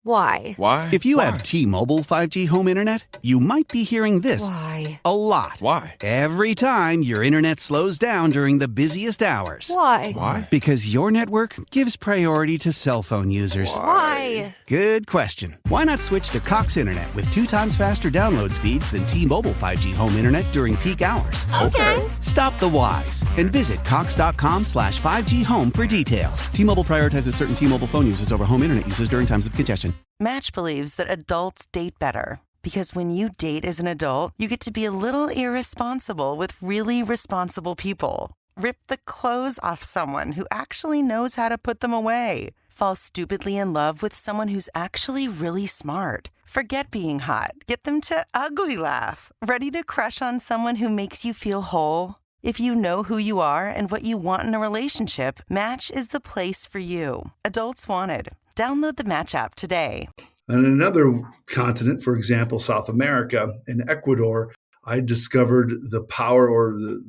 Why? Why? If you Why? have T-Mobile 5G home internet, you might be hearing this Why? a lot. Why? Every time your internet slows down during the busiest hours. Why? Why? Because your network gives priority to cell phone users. Why? Good question. Why not switch to Cox Internet with 2 times faster download speeds than T-Mobile 5G home internet during peak hours? Okay. Stop the whys and visit cox.com/5G home for details. T-Mobile prioritizes certain T-Mobile phone users over home internet users during times of congestion. Match believes that adults date better. Because when you date as an adult, you get to be a little irresponsible with really responsible people. Rip the clothes off someone who actually knows how to put them away. Fall stupidly in love with someone who's actually really smart. Forget being hot. Get them to ugly laugh. Ready to crush on someone who makes you feel whole? If you know who you are and what you want in a relationship, Match is the place for you. Adults wanted. Download the Match app today. On another continent, for example, South America, in Ecuador, I discovered the power or the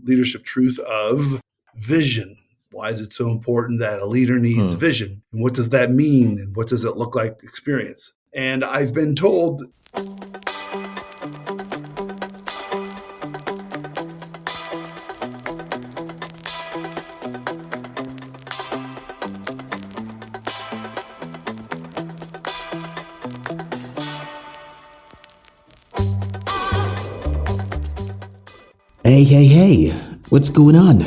leadership truth of vision. Why is it so important that a leader needs vision? And what does that mean? And what does it look like experience? And I've been told... Hey, what's going on?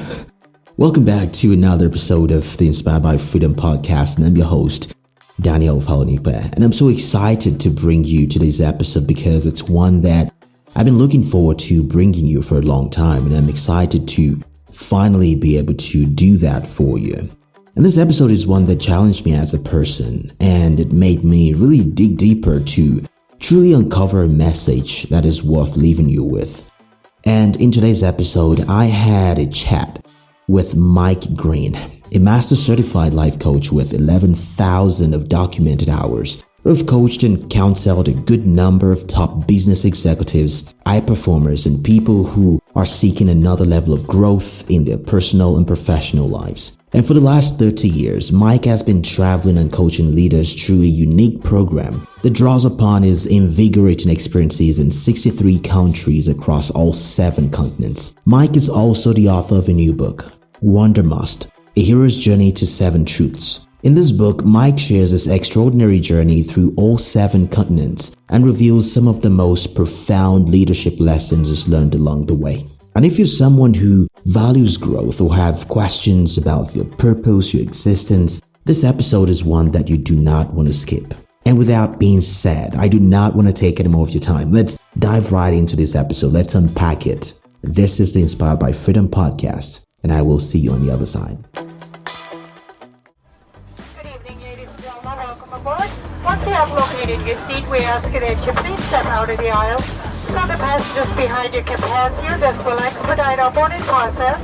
Welcome back to another episode of the Inspired by Freedom podcast, and I'm your host, Daniel Falonipe, and I'm so excited to bring you today's episode because it's one that I've been looking forward to bringing you for a long time, and I'm excited to finally be able to do that for you. And this episode is one that challenged me as a person, and it made me really dig deeper to truly uncover a message that is worth leaving you with. And in today's episode, I had a chat with Mike Green, a master certified life coach with 11,000 of documented hours, who have coached and counseled a good number of top business executives, high performers, and people who are seeking another level of growth in their personal and professional lives. And for the last 30 years, Mike has been traveling and coaching leaders through a unique program that draws upon his invigorating experiences in 63 countries across all 7 continents. Mike is also the author of a new book, Wandermust, A Hero's Journey to 7 Truths. In this book, Mike shares his extraordinary journey through all 7 continents and reveals some of the most profound leadership lessons he's learned along the way. And if you're someone who values growth or have questions about your purpose, your existence, this episode is one that you do not want to skip. And without being said, I do not want to take any more of your time. Let's dive right into this episode. Let's unpack it. This is the Inspired by Freedom podcast, and I will see you on the other side. Good evening, ladies and gentlemen. Welcome aboard. Once you have located your seat, we ask that you please step out of the aisle so the passengers behind you can pass you. This will expedite our boarding process.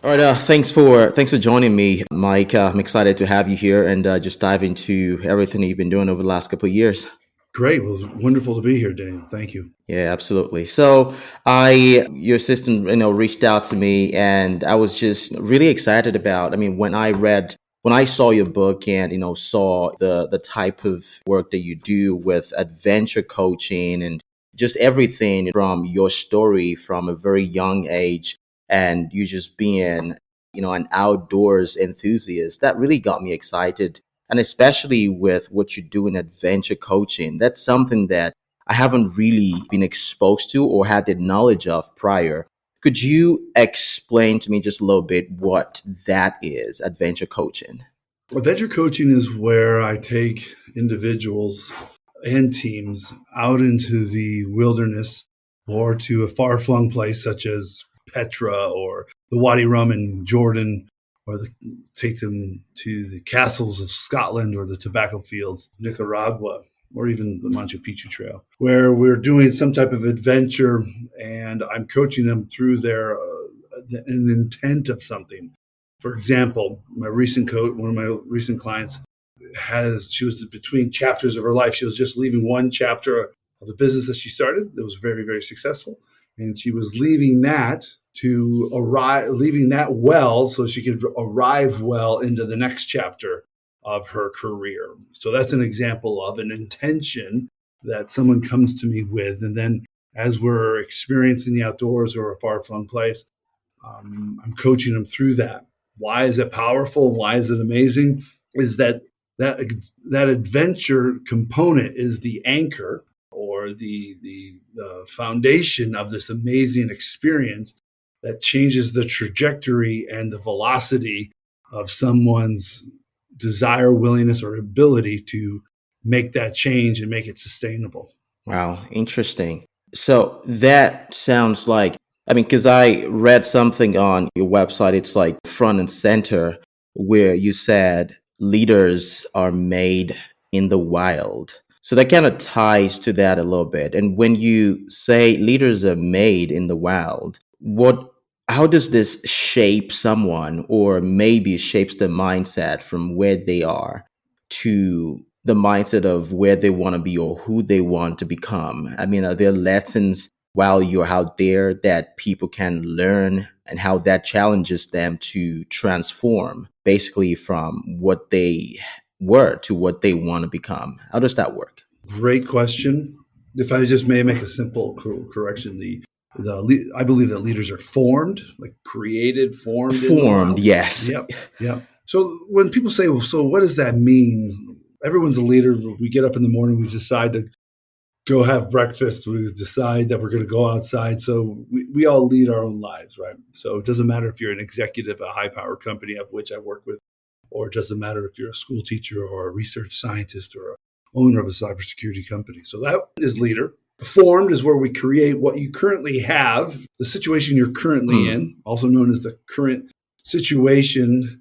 All right, thanks for joining me, Mike. I'm excited to have you here and just dive into everything you've been doing over the last couple of years. Great. Well, it's wonderful to be here, Daniel. Thank you. Yeah, absolutely. So your assistant, reached out to me, and I was just really excited about, when I saw your book and, saw the type of work that you do with adventure coaching and just everything from your story from a very young age and you just being, an outdoors enthusiast, that really got me excited. And especially with what you do in adventure coaching, that's something that I haven't really been exposed to or had the knowledge of prior. Could you explain to me just a little bit what that is, adventure coaching? Adventure coaching is where I take individuals and teams out into the wilderness or to a far-flung place such as Petra or the Wadi Rum in Jordan, or take them to the castles of Scotland or the tobacco fields of Nicaragua, or even the Machu Picchu Trail, where we're doing some type of adventure and I'm coaching them through an intent of something. For example, one of my recent clients she was between chapters of her life. She was just leaving one chapter of the business that she started that was very, very successful. And she was leaving that well so she could arrive well into the next chapter of her career. So that's an example of an intention that someone comes to me with. And then as we're experiencing the outdoors or a far-flung place, I'm coaching them through that. Why is it powerful? Why is it amazing? Is that adventure component is the anchor or the foundation of this amazing experience that changes the trajectory and the velocity of someone's desire, willingness, or ability to make that change and make it sustainable. Wow, interesting. So that sounds like, I mean, because I read something on your website, it's like front and center, where you said leaders are made in the wild. So that kind of ties to that a little bit. And when you say leaders are made in the wild, how does this shape someone, or maybe shapes the mindset from where they are to the mindset of where they want to be or who they want to become? I mean, are there lessons while you're out there that people can learn, and how that challenges them to transform basically from what they were to what they want to become? How does that work? Great question. If I just may make a simple correction, I believe that leaders are formed, like created, formed. Formed, yes. Yep. So when people say, well, so what does that mean? Everyone's a leader. We get up in the morning, we decide to go have breakfast. We decide that we're going to go outside. So we all lead our own lives, right? So it doesn't matter if you're an executive at a high-power company of which I work with, or it doesn't matter if you're a school teacher or a research scientist or a owner of a cybersecurity company. So that is leader. Formed is where we create what you currently have, the situation you're currently in, also known as the current situation.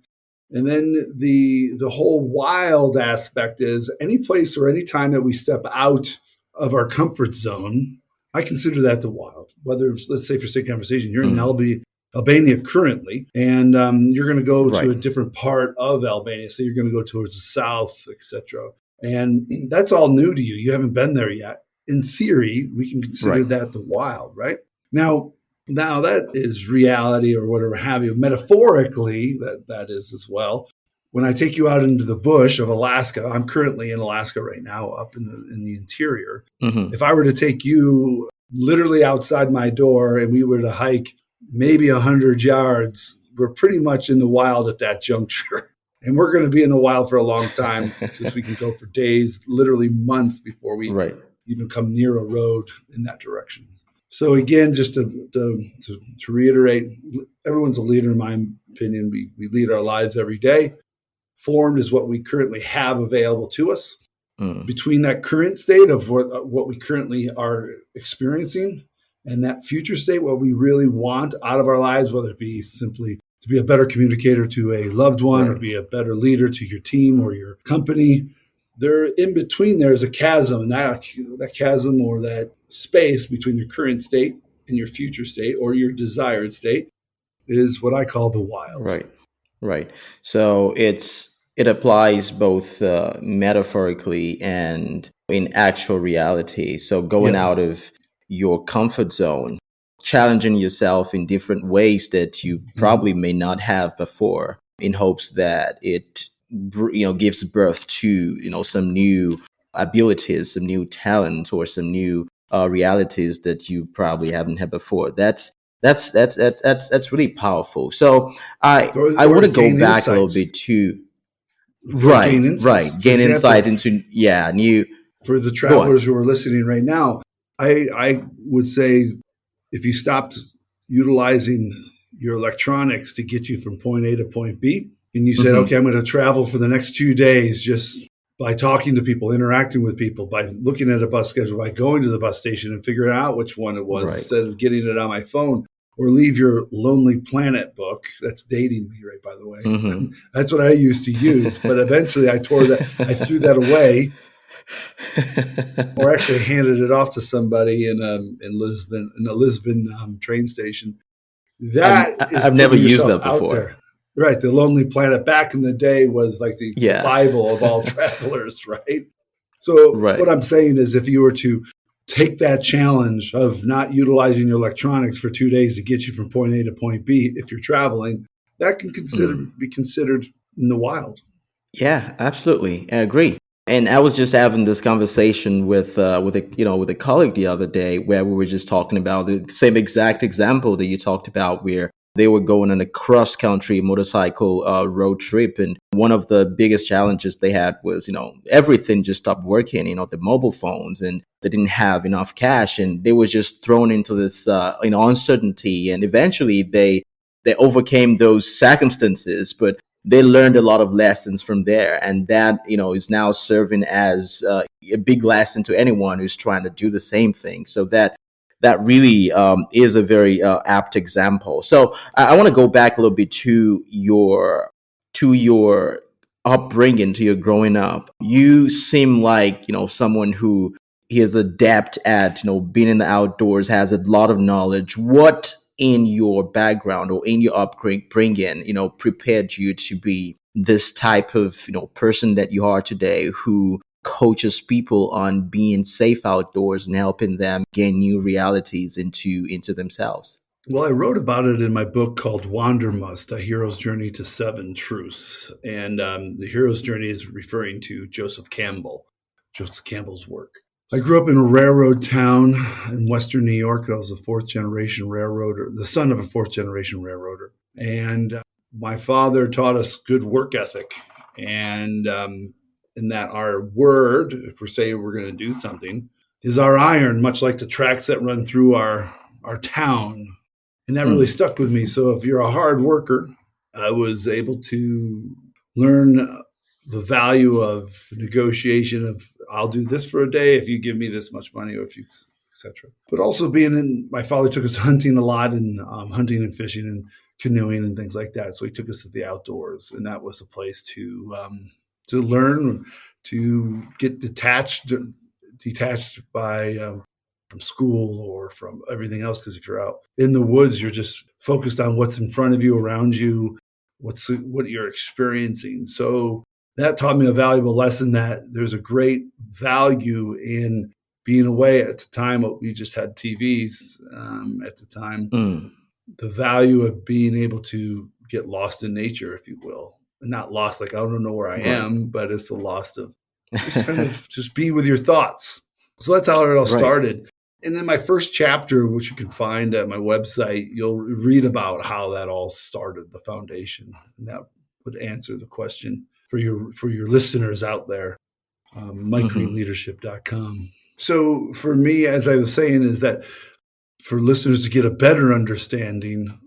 And then the whole wild aspect is any place or any time that we step out of our comfort zone, I consider that the wild. Whether it's, let's say for sake of conversation, you're in Albania currently, and you're going to go to a different part of Albania. So you're going to go towards the south, etc. And that's all new to you. You haven't been there yet. In theory, we can consider that the wild, right? Now that is reality or whatever have you. Metaphorically, that is as well. When I take you out into the bush of Alaska, I'm currently in Alaska right now, up in the interior. Mm-hmm. If I were to take you literally outside my door and we were to hike maybe 100 yards, we're pretty much in the wild at that juncture. And we're going to be in the wild for a long time because we can go for days, literally months before we even come near a road in that direction. So again, just to reiterate, everyone's a leader in my opinion. We lead our lives every day. Formed is what we currently have available to us. Between that current state of what we currently are experiencing and that future state, what we really want out of our lives, whether it be simply to be a better communicator to a loved one or be a better leader to your team or your company, there in between there is a chasm, and that chasm or that space between your current state and your future state or your desired state is what I call the wild. Right. So it applies both metaphorically and in actual reality. So going out of your comfort zone, challenging yourself in different ways that you probably may not have before, in hopes that it gives birth to some new abilities, some new talent, or some new realities that you probably haven't had before. That's really powerful. So I want to go back a little bit to gain insight into new. For the travelers who are listening right now, I would say if you stopped utilizing your electronics to get you from point A to point B, and you said, okay, I'm going to travel for the next 2 days just by talking to people, interacting with people, by looking at a bus schedule, by going to the bus station and figuring out which one it was instead of getting it on my phone, or leave your Lonely Planet book. That's dating me, right, by the way. That's what I used to use. But eventually I threw that away, or actually handed it off to somebody in a Lisbon train station. I've never used that before. Right. The Lonely Planet back in the day was like the Bible of all travelers, right? So what I'm saying is if you were to take that challenge of not utilizing your electronics for 2 days to get you from point A to point B, if you're traveling, that can be considered in the wild. Yeah, absolutely. I agree. And I was just having this conversation with a colleague the other day where we were just talking about the same exact example that you talked about, where they were going on a cross country motorcycle road trip, and one of the biggest challenges they had was everything just stopped working. The mobile phones, and they didn't have enough cash, and they were just thrown into this uncertainty. And eventually they overcame those circumstances, but they learned a lot of lessons from there, and that is now serving as a big lesson to anyone who's trying to do the same thing. So that really is a very apt example. So I want to go back a little bit to your upbringing, to your growing up. You seem like someone who is adept at being in the outdoors, has a lot of knowledge. What in your background or in your upbringing prepared you to be this type of person that you are today, who coaches people on being safe outdoors and helping them gain new realities into themselves? Well, I wrote about it in my book called Wandermust, A Hero's Journey to Seven Truths. And the hero's journey is referring to Joseph Campbell's work. I grew up in a railroad town in Western New York. I was a fourth generation railroader, the son of a fourth generation railroader. And my father taught us good work ethic. And in that our word, if we're saying we're going to do something, is our iron, much like the tracks that run through our town. And that really stuck with me. So if you're a hard worker, I was able to learn the value of negotiation of, I'll do this for a day if you give me this much money, or if you, etc. But also my father took us hunting a lot, and hunting and fishing and canoeing and things like that. So he took us to the outdoors, and that was a place to learn, to get detached by from school or from everything else. Because if you're out in the woods, you're just focused on what's in front of you, around you, what you're experiencing. So that taught me a valuable lesson, that there's a great value in being away. At the time, we just had TVs at the time. The value of being able to get lost in nature, if you will. Not lost like I don't know where I am, but it's the lost of just kind of just be with your thoughts. So that's how it all started. And in my first chapter, which you can find at my website, you'll read about how that all started, the foundation. And that would answer the question for your listeners out there, MikeGreenLeadership.com. So for me, as I was saying, is that for listeners to get a better understanding,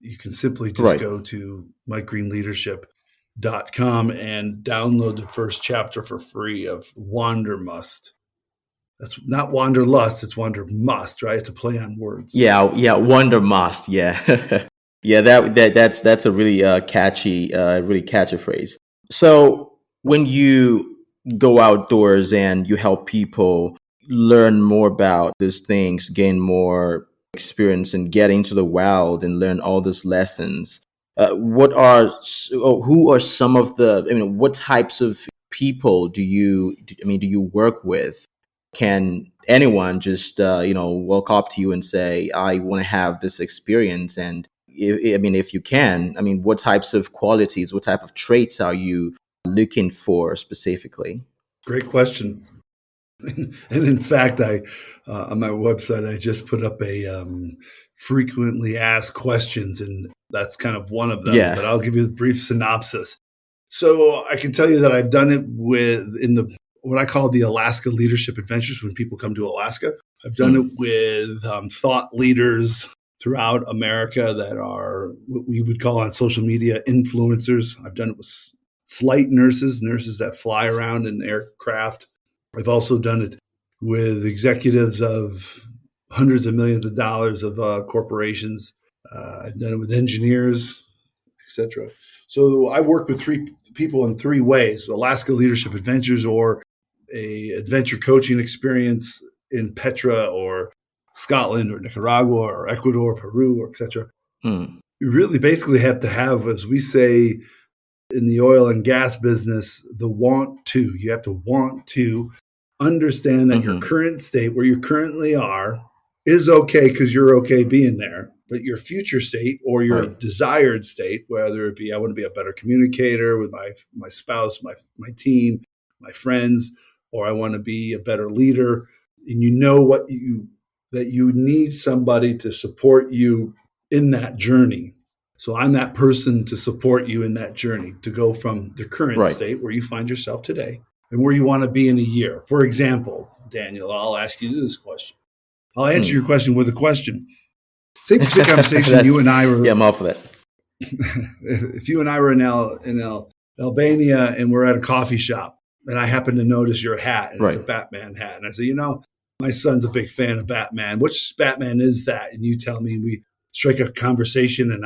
you can simply just go to MikeGreenLeadership.com and download the first chapter for free of Wandermust. That's not Wanderlust, it's Wandermust, right? It's a play on words. Yeah, Wandermust. Yeah, yeah. That's a really catchy phrase. So when you go outdoors and you help people learn more about these things, gain more experience, and get into the wild and learn all these lessons, who are some of what types of people do you work with? Can anyone just walk up to you and say, I want to have this experience? And if you can, what types of qualities, what type of traits are you looking for specifically? Great question. And in fact, on my website, I just put up a frequently asked questions, and that's kind of one of them. Yeah. But I'll give you a brief synopsis. So I can tell you that I've done it in what I call the Alaska Leadership Adventures. When people come to Alaska, I've done it with thought leaders throughout America that are what we would call on social media influencers. I've done it with flight nurses that fly around in aircraft. I've also done it with executives of hundreds of millions of dollars of corporations. I've done it with engineers, etc. So I work with three people in three ways: Alaska Leadership Adventures, or a adventure coaching experience in Petra or Scotland or Nicaragua or Ecuador, Peru, or etc. You really basically have to have, as we say in the oil and gas business, the want to. You have to want to understand that your current state, where you currently are, is okay because you're okay being there. but your future state or your desired state, whether it be I want to be a better communicator with my spouse, my team, my friends, or I want to be a better leader, and you know that you need somebody to support you in that journey. So I'm that person to support you in that journey to go from the current state where you find yourself today and where you want to be in a year. For example, Daniel, I'll ask you this question. I'll answer your question with a question. Say for the conversation, you and I were. Yeah, I'm off of that. If you and I were in Albania and we're at a coffee shop and I happen to notice your hat and it's a Batman hat. And I say, my son's a big fan of Batman. Which Batman is that? And you tell me, we strike a conversation and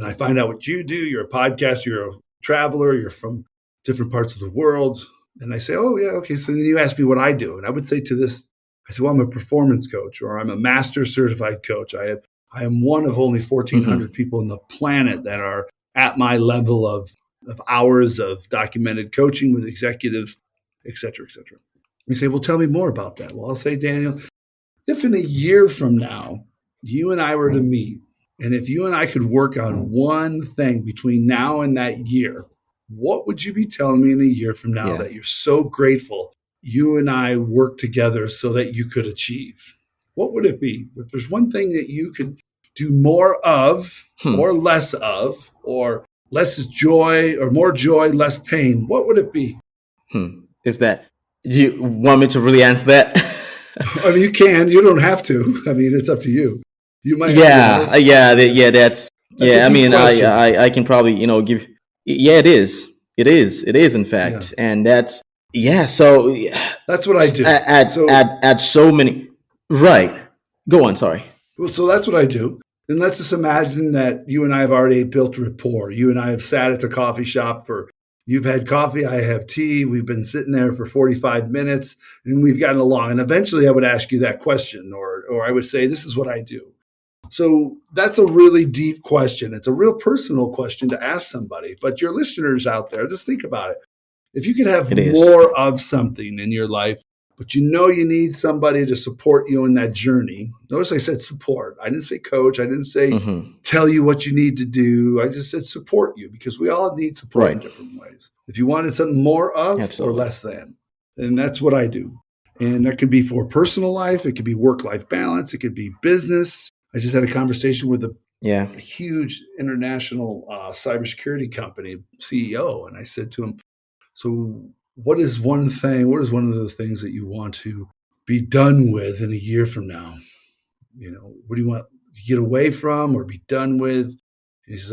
I find out what you do. You're a podcaster, you're a traveler, you're from different parts of the world. And I say, oh, yeah, okay. So then you ask me what I do. And I would say to this, I say, well, I'm a performance coach or I'm a master certified coach. I am one of only 1,400 people on the planet that are at my level of hours of documented coaching with executives, et cetera, et cetera. You say, well, tell me more about that. Well, I'll say, Daniel, if in a year from now, you and I were to meet, and if you and I could work on one thing between now and that year, what would you be telling me in a year from now that you're so grateful you and I worked together so that you could achieve? What would it be? If there's one thing that you could do more of or less of, or less joy or more joy, less pain, what would it be? Is that, do you want me to really answer that? I mean, you can. You don't have to. I mean, it's up to you. You might. That's I mean, question. I can probably give. Yeah, it is. It is. In fact, and that's So that's what I do. At so many. Right. Go on. Sorry. Well, so that's what I do. And let's just imagine that you and I have already built rapport. You and I have sat at the coffee shop you've had coffee, I have tea. We've been sitting there for 45 minutes and we've gotten along. And eventually I would ask you that question or I would say, this is what I do. So that's a really deep question. It's a real personal question to ask somebody. But your listeners out there, just think about it. If you could have more of something in your life, but you need somebody to support you in that journey. Notice I said support. I didn't say coach. I didn't say tell you what you need to do. I just said support you because we all need support in different ways. If you wanted something more of or less than, and that's what I do. And that could be for personal life. It could be work-life balance. It could be business. I just had a conversation with a huge international cybersecurity company CEO. And I said to him, so what is one of the things that you want to be done with in a year from now? What do you want to get away from or be done with? And he says,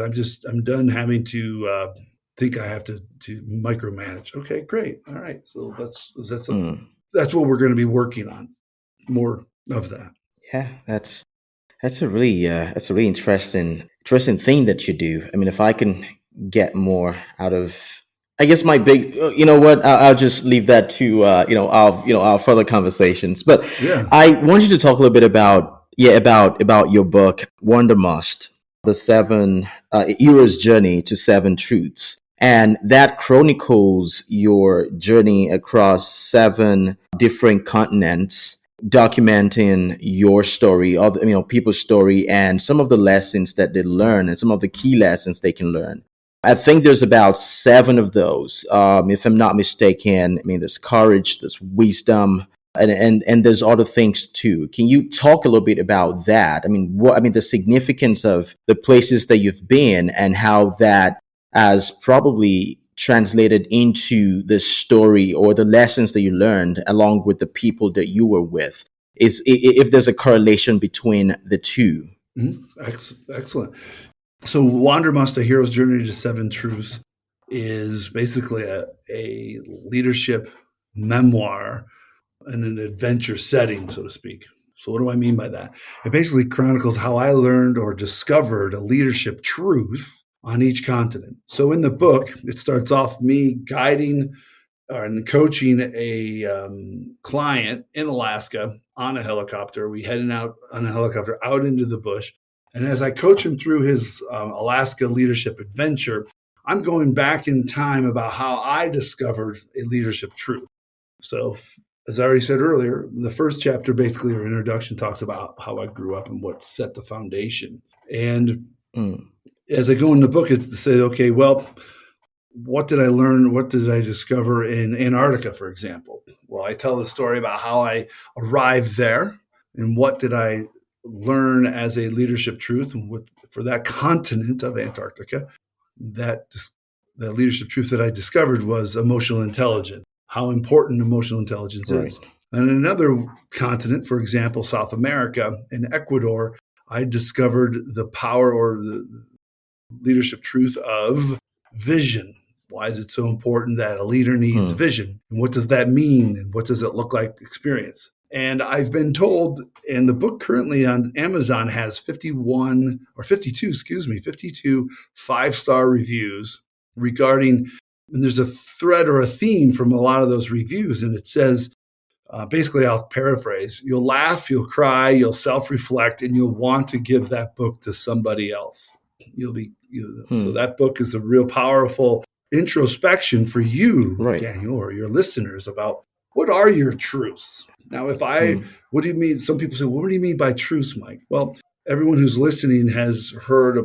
I'm done having to think I have to micromanage. Okay, great. All right. So that's what we're going to be working on. More of that. Yeah, that's a really interesting thing that you do. I mean, if I can get more out of, I guess my big, I'll just leave that to, our further conversations. But I want you to talk a little bit about your book, Wandermust, the 7 Hero's Journey to 7 Truths. And that chronicles your journey across 7 different continents, documenting your story, people's story, and some of the lessons that they learn and some of the key lessons they can learn. I think there's about 7 of those, if I'm not mistaken. I mean, there's courage, there's wisdom, and there's other things too. Can you talk a little bit about that? I mean, the significance of the places that you've been and how that has probably translated into the story or the lessons that you learned along with the people that you were with. If there's a correlation between the two. Excellent. So Wandermust, A Hero's Journey to 7 Truths is basically a leadership memoir in an adventure setting, so to speak. So what do I mean by that? It basically chronicles how I learned or discovered a leadership truth on each continent. So in the book, it starts off me guiding and coaching a client in Alaska on a helicopter. We heading out on a helicopter out into the bush. And as I coach him through his Alaska leadership adventure, I'm going back in time about how I discovered a leadership truth. So as I already said earlier, the first chapter, basically our introduction, talks about how I grew up and what set the foundation. And as I go in the book, it's to say, okay, well, what did I learn? What did I discover in Antarctica, for example? Well, I tell the story about how I arrived there and what did I learn as a leadership truth for that continent of Antarctica. The leadership truth that I discovered was emotional intelligence, how important emotional intelligence is. And in another continent, for example, South America, in Ecuador, I discovered the power or the leadership truth of vision. Why is it so important that a leader needs vision? And what does that mean? And what does it look like experience? And I've been told, and the book currently on Amazon has 52 5-star reviews regarding, and there's a thread or a theme from a lot of those reviews. And it says, basically, I'll paraphrase, you'll laugh, you'll cry, you'll self-reflect, and you'll want to give that book to somebody else. So that book is a real powerful introspection for you, Daniel, or your listeners about what are your truths. Now, what do you mean? Some people say, well, what do you mean by truths, Mike? Well, everyone who's listening has heard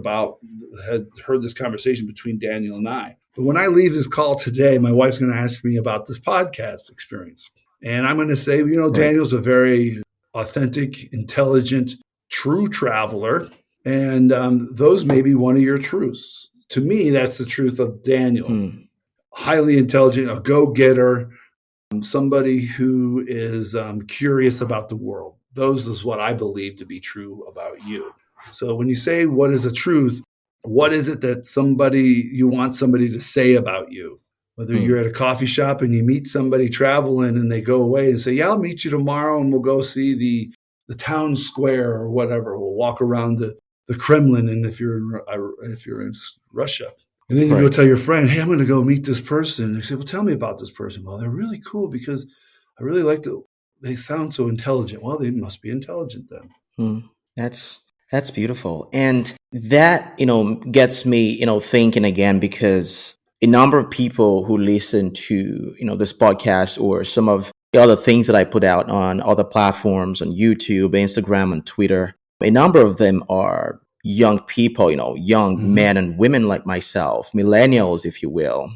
this conversation between Daniel and I. But when I leave this call today, my wife's going to ask me about this podcast experience. And I'm going to say, Daniel's a very authentic, intelligent, true traveler. And those may be one of your truths. To me, that's the truth of Daniel. Highly intelligent, a go-getter, somebody who is curious about the world. Those is what I believe to be true about you. So when you say what is a truth, what is it that you want somebody to say about you? Whether you're at a coffee shop and you meet somebody traveling and they go away and say, yeah, I'll meet you tomorrow and we'll go see the town square or whatever. We'll walk around the Kremlin, and if you're in Russia. And then you go tell your friend, hey, I'm going to go meet this person. And they say, well, tell me about this person. Well, they're really cool because I really they sound so intelligent. Well, they must be intelligent then. That's beautiful. And that, gets me, thinking again, because a number of people who listen to, this podcast or some of the other things that I put out on other platforms, on YouTube, Instagram, and Twitter, a number of them are young people, young men and women like myself, millennials, if you will,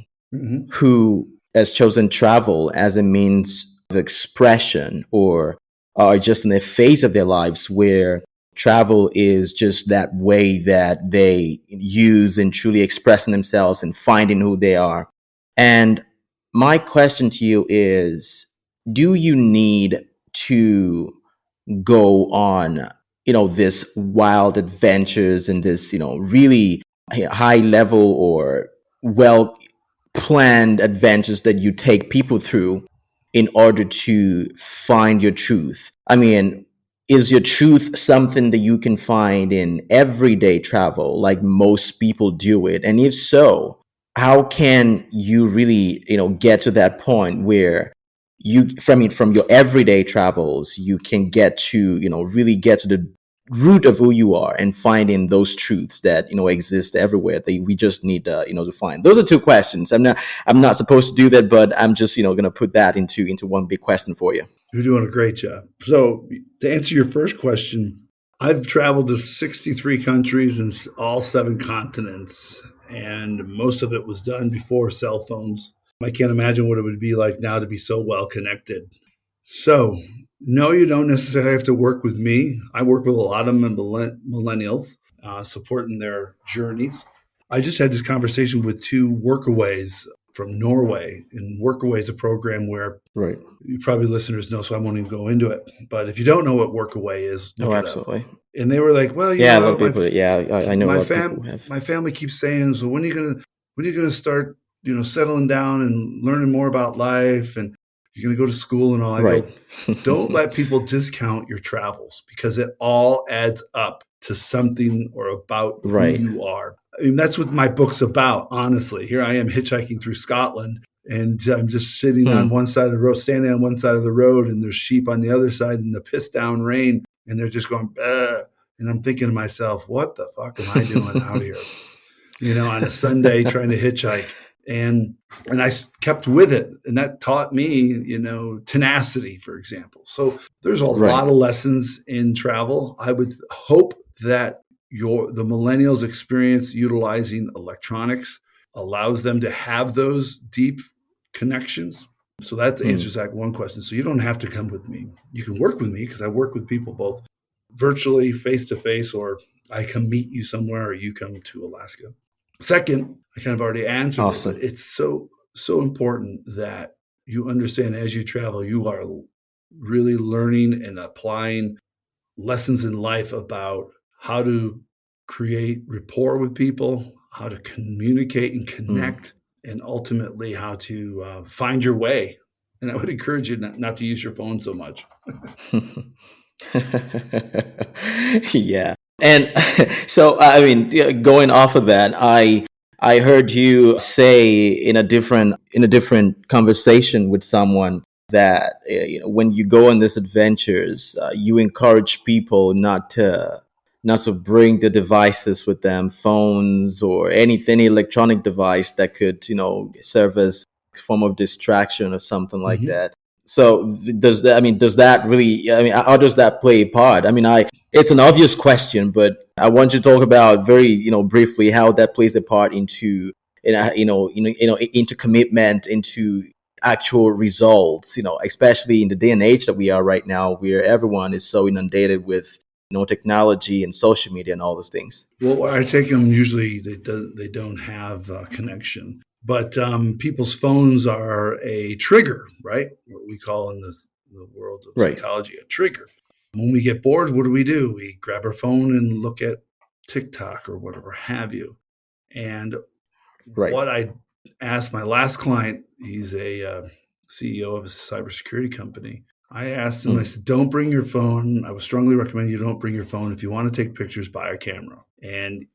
who has chosen travel as a means of expression or are just in a phase of their lives where travel is just that way that they use in truly expressing themselves and finding who they are. And my question to you is, do you need to go on this wild adventures and this, really high level or well planned adventures that you take people through in order to find your truth? I mean, is your truth something that you can find in everyday travel like most people do it? And if so, how can you really, get to that point where from your everyday travels, you can get to, really get to the root of who you are and finding those truths that, exist everywhere that we just need to, to find? Those are two questions. I'm not supposed to do that, but I'm just, going to put that into one big question for you. You're doing a great job. So to answer your first question, I've traveled to 63 countries and all 7 continents, and most of it was done before cell phones. I can't imagine what it would be like now to be so well connected. So, no, you don't necessarily have to work with me. I work with a lot of millennials, supporting their journeys. I just had this conversation with 2 workaways from Norway. And Workaway is a program where you probably listeners know, so I won't even go into it. But if you don't know what Workaway is, look it absolutely. Up. And they were like, well, a lot of people. I know. My family keeps saying, so when are you gonna start, settling down and learning more about life, and you're gonna go to school and all. I go, don't let people discount your travels, because it all adds up to something or about who you are. I mean, that's what my book's about, honestly. Here I am hitchhiking through Scotland, and I'm just sitting on one side of the road, standing on one side of the road, and there's sheep on the other side in the piss down rain, and they're just going, bah. And I'm thinking to myself, what the fuck am I doing out here? On a Sunday trying to hitchhike. And I kept with it. And that taught me, tenacity, for example. So there's a lot of lessons in travel. I would hope that the millennials experience utilizing electronics allows them to have those deep connections. So that answers that one question. So you don't have to come with me. You can work with me because I work with people both virtually, face to face, or I come meet you somewhere or you come to Alaska. Second, I kind of already answered Awesome. it, but it's so important that you understand as you travel, you are really learning and applying lessons in life about how to create rapport with people, how to communicate and connect, and ultimately how to find your way. And I would encourage you not to use your phone so much. Yeah. And so, I mean, going off of that, I heard you say in a different conversation with someone that when you go on these adventures, you encourage people not to bring the devices with them, phones or any electronic device that could serve as a form of distraction or something like that. So does that really, how does that play a part? It's an obvious question, but I want you to talk about very, briefly how that plays a part into, into commitment, into actual results, especially in the day and age that we are right now, where everyone is so inundated with, technology and social media and all those things. Well, I take them usually they don't have a connection. But people's phones are a trigger, right? What we call in the world of psychology a trigger. When we get bored, what do? We grab our phone and look at TikTok or whatever have you. And what I asked my last client, he's a CEO of a cybersecurity company. I asked him, I said, don't bring your phone. I would strongly recommend you don't bring your phone. If you want to take pictures, buy a camera. And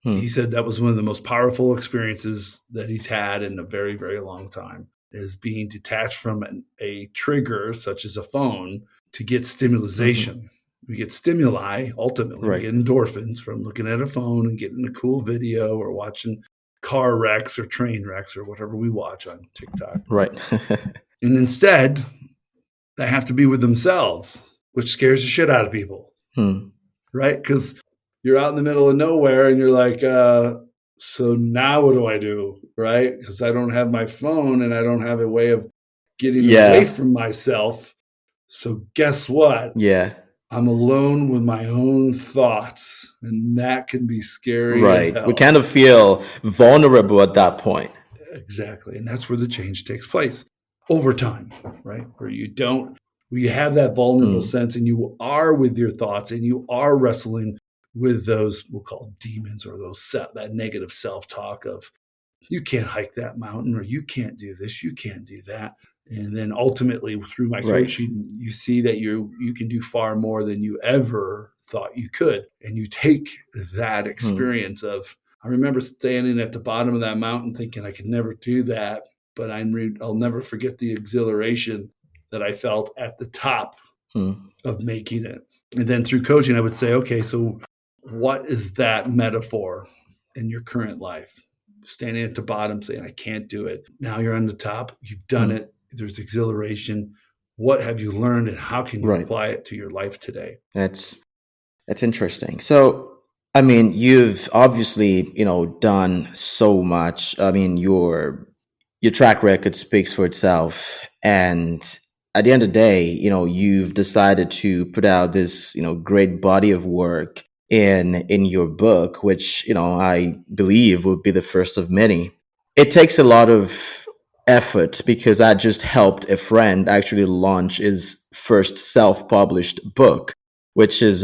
he said that was one of the most powerful experiences that he's had in a very, very long time, is being detached from a trigger such as a phone to get stimulation. We get stimuli, ultimately, we get endorphins from looking at a phone and getting a cool video or watching car wrecks or train wrecks or whatever we watch on TikTok. Right. And instead, they have to be with themselves, which scares the shit out of people. Right? Because you're out in the middle of nowhere and you're like, so now what do I do? Right? Because I don't have my phone and I don't have a way of getting away from myself. So guess what? Yeah. I'm alone with my own thoughts. And that can be scary. Right. As hell. We kind of feel vulnerable at that point. Exactly. And that's where the change takes place over time, right? Where you have that vulnerable sense and you are with your thoughts and you are wrestling with those, we'll call demons, or that negative self-talk of, you can't hike that mountain, or you can't do this, you can't do that. And then ultimately through my coaching, you see that you can do far more than you ever thought you could. And you take that experience of, I remember standing at the bottom of that mountain thinking I could never do that, but I'll never forget the exhilaration that I felt at the top of making it. And then through coaching, I would say, okay, so what is that metaphor in your current life? Standing at the bottom saying, I can't do it. Now you're on the top. You've done it. There's exhilaration. What have you learned and how can you apply it to your life today? That's interesting. So, you've obviously, done so much. Your track record speaks for itself. And at the end of the day, you've decided to put out this, great body of work in your book, which, I believe will be the first of many. It takes a lot of effort because I just helped a friend actually launch his first self-published book, which is,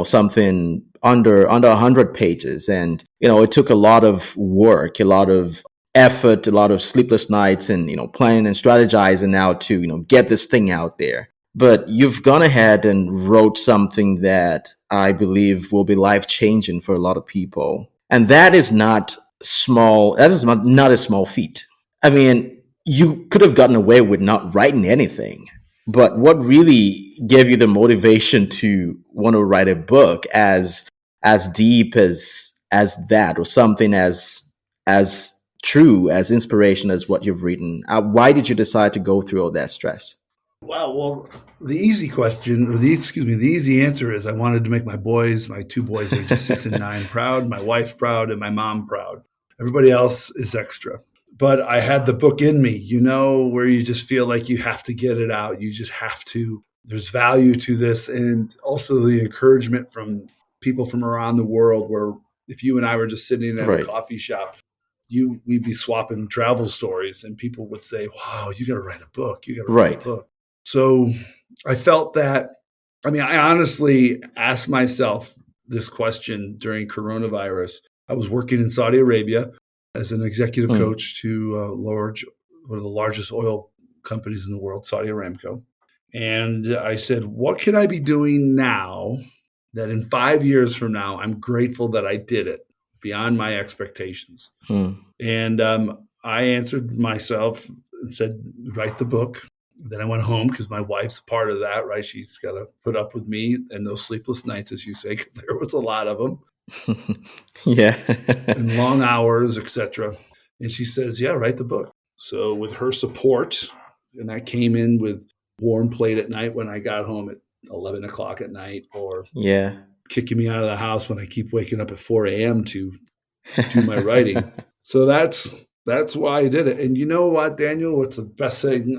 something under 100 pages. And, it took a lot of work, a lot of effort, a lot of sleepless nights and, planning and strategizing now to, get this thing out there. But you've gone ahead and wrote something that I believe will be life-changing for a lot of people. And that is not small. That is not a small feat. You could have gotten away with not writing anything. But what really gave you the motivation to want to write a book as deep as that, or something as true, as inspiration as what you've written? Why did you decide to go through all that stress? Wow. Well, the easy answer is I wanted to make my two boys, ages 6 and 9, proud, my wife proud, and my mom proud. Everybody else is extra. But I had the book in me, where you just feel like you have to get it out. You just have to. There's value to this. And also the encouragement from people from around the world, where if you and I were just sitting at a coffee shop, we'd be swapping travel stories, and people would say, wow, you got to write a book. You got to write a book. So I felt that, I honestly asked myself this question during coronavirus. I was working in Saudi Arabia as an executive coach to one of the largest oil companies in the world, Saudi Aramco. And I said, what can I be doing now that in 5 years from now, I'm grateful that I did it beyond my expectations? And I answered myself and said, write the book. Then I went home because my wife's a part of that, right? She's got to put up with me and those sleepless nights, as you say, because there was a lot of them. Yeah. And long hours, etc. And she says, yeah, write the book. So with her support, and I came in with warm plate at night when I got home at 11 o'clock at night, or kicking me out of the house when I keep waking up at 4 a.m. to do my writing. So that's why I did it. And you know what, Daniel, what's the best thing?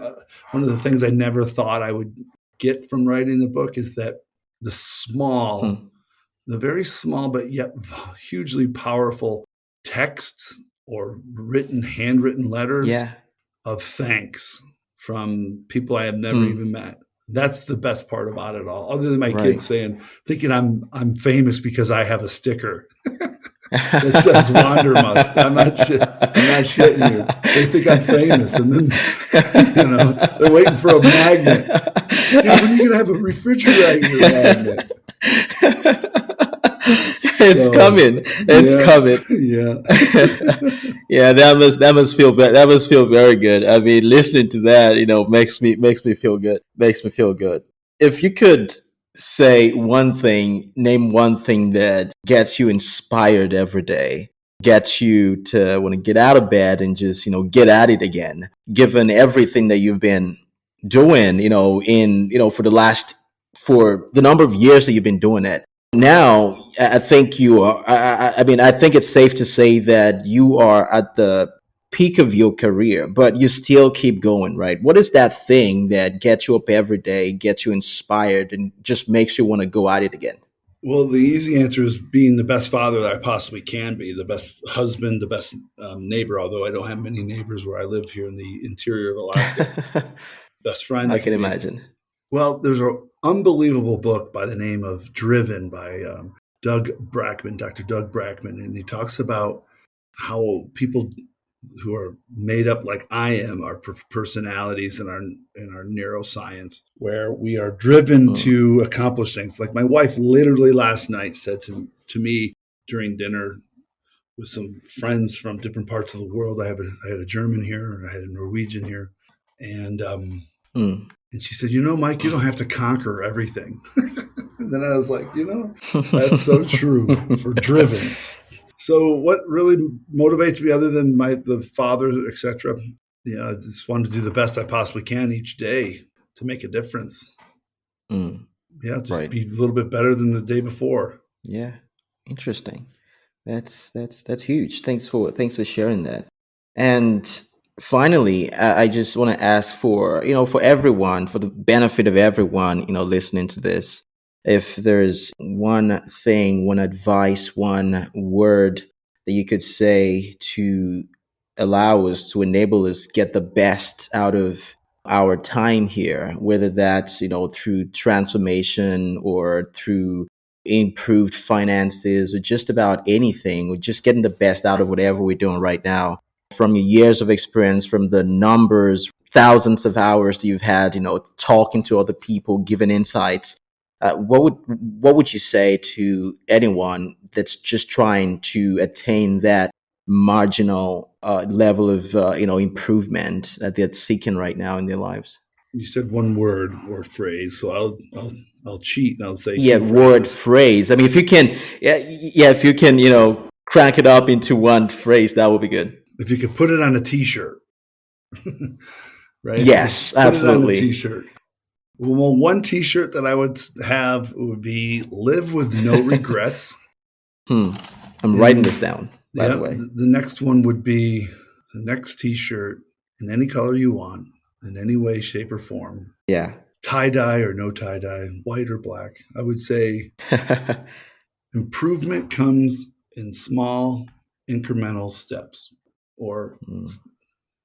One of the things I never thought I would get from writing the book is that the very small but yet hugely powerful texts or handwritten letters of thanks from people I have never even met. That's the best part about it all. Other than my kids thinking I'm famous because I have a sticker that says Wandermust. I'm not shitting you. They think I'm famous, and then they're waiting for a magnet. Dude, when are you gonna have a refrigerator magnet? It's coming. Coming. Yeah. Yeah, that must feel very good. I mean, listening to that, makes me feel good. Makes me feel good. If you could name one thing that gets you inspired every day, gets you to want to get out of bed and just, get at it again, given everything that you've been doing, for the number of years that you've been doing it. Now, I think you are. I think it's safe to say that you are at the peak of your career, but you still keep going, right? What is that thing that gets you up every day, gets you inspired, and just makes you want to go at it again? Well, the easy answer is being the best father that I possibly can be, the best husband, the best neighbor, although I don't have many neighbors where I live here in the interior of Alaska. Best friend. I can imagine. Well, there's an unbelievable book by the name of Driven by Dr. Doug Brackman, and he talks about how people who are made up like I am, our personalities and our neuroscience, where we are driven to accomplish things. Like my wife literally last night said to me during dinner with some friends from different parts of the world. I had a German here, and I had a Norwegian here, and she said, Mike, you don't have to conquer everything. And then I was like, that's so true for Drivens. So what really motivates me, other than the father, etc., I just wanted to do the best I possibly can each day to make a difference. Be a little bit better than the day before. Yeah, interesting. That's huge. Thanks for sharing that. And finally, I just want to ask for everyone, for the benefit of everyone, listening to this, if there's one thing, one advice, one word that you could say to enable us get the best out of our time here, whether that's, through transformation or through improved finances or just about anything, or just getting the best out of whatever we're doing right now, from your years of experience, from the numbers, thousands of hours that you've had, talking to other people, giving insights. What would you say to anyone that's just trying to attain that marginal level of improvement that they're seeking right now in their lives? You said one word or phrase, so I'll cheat and I'll say word phrase. I mean, if you can, crank it up into one phrase, that would be good. If you could put it on a T-shirt, right? Yes, absolutely. Put it on a T-shirt. Well, one T-shirt that I would have would be "Live with no regrets." I'm writing this down, by the way. The next one would be the next T-shirt in any color you want, in any way, shape, or form. Yeah. Tie-dye or no tie-dye, white or black. I would say improvement comes in small, incremental steps. Or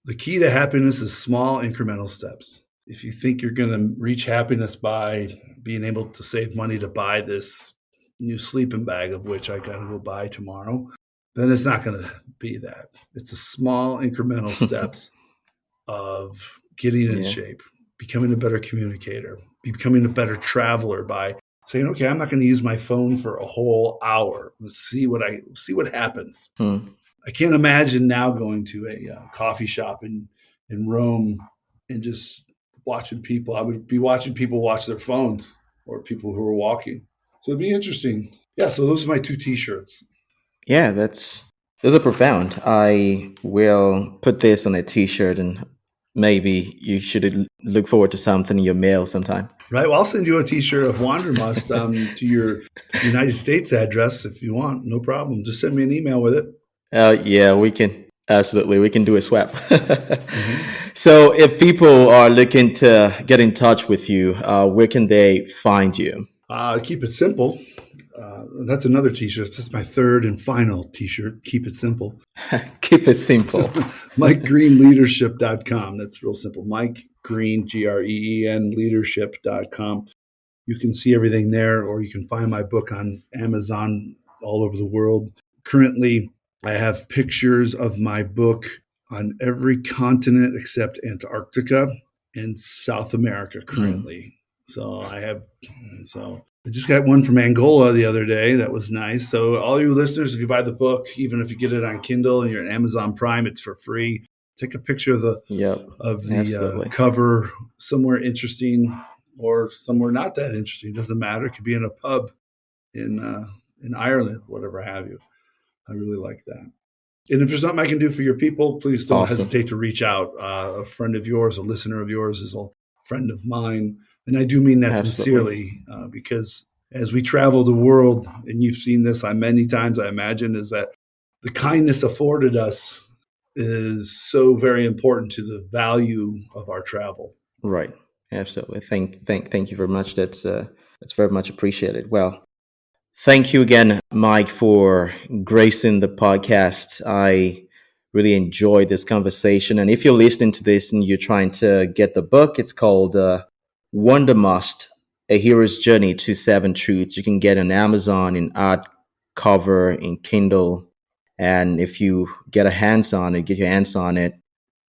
the key to happiness is small, incremental steps. If you think you're going to reach happiness by being able to save money to buy this new sleeping bag, of which I got to go buy tomorrow, then it's not going to be that. It's a small, incremental steps of getting in shape, becoming a better communicator, becoming a better traveler by saying, okay, I'm not going to use my phone for a whole hour. Let's see what happens. I can't imagine now going to a coffee shop in Rome and just watching people. I would be watching people watch their phones or people who are walking. So it'd be interesting. Yeah, so those are my 2 T-shirts. Yeah, those are profound. I will put this on a T-shirt, and maybe you should look forward to something in your mail sometime. Right. Well, I'll send you a T-shirt of Wandermust to your United States address if you want. No problem. Just send me an email with it. Yeah, we can. Absolutely. We can do a swap. So if people are looking to get in touch with you, where can they find you? Keep it simple. That's another T-shirt. That's my 3rd and final T-shirt. Keep it simple. Keep it simple. MikeGreenLeadership.com. That's real simple. Mike Green, Green, leadership.com. You can see everything there, or you can find my book on Amazon all over the world. Currently, I have pictures of my book on every continent except Antarctica and South America currently. So I just got one from Angola the other day. That was nice. So all you listeners, if you buy the book, even if you get it on Kindle and you're at Amazon Prime, it's for free. Take a picture of the cover somewhere interesting or somewhere not that interesting. It doesn't matter. It could be in a pub in Ireland, whatever have you. I really like that. And if there's something I can do for your people, please don't hesitate to reach out. A friend of yours, a listener of yours is a friend of mine. And I do mean that sincerely, because as we travel the world, and you've seen this many times, I imagine, is that the kindness afforded us is so very important to the value of our travel. Right. Absolutely. Thank you very much. That's very much appreciated. Well, thank you again, Mike, for gracing the podcast. I really enjoyed this conversation. And if you're listening to this and you're trying to get the book, it's called Wandermust, A Hero's Journey to 7 Truths. You can get it on Amazon in hardcover, in Kindle. And if you get your hands on it,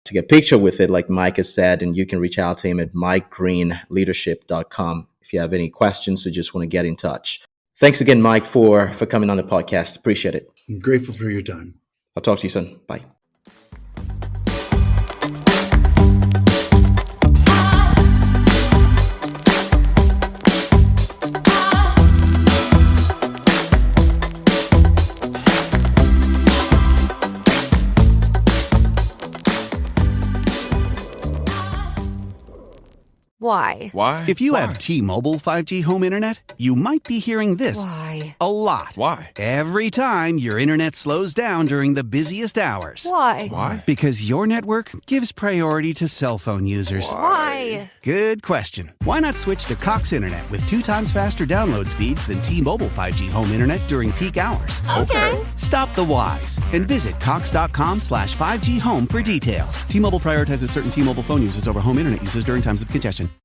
to get a picture with it, like Mike has said, and you can reach out to him at MikeGreenLeadership.com if you have any questions or just want to get in touch. Thanks again, Mike, for coming on the podcast. Appreciate it. I'm grateful for your time. I'll talk to you soon. Bye. Why? If you have T-Mobile 5G home internet, you might be hearing this a lot. Why? Every time your internet slows down during the busiest hours. Why? Because your network gives priority to cell phone users. Why? Good question. Why not switch to Cox Internet with 2 times faster download speeds than T-Mobile 5G home internet during peak hours? Okay. Stop the whys and visit cox.com/5G home for details. T-Mobile prioritizes certain T-Mobile phone users over home internet users during times of congestion.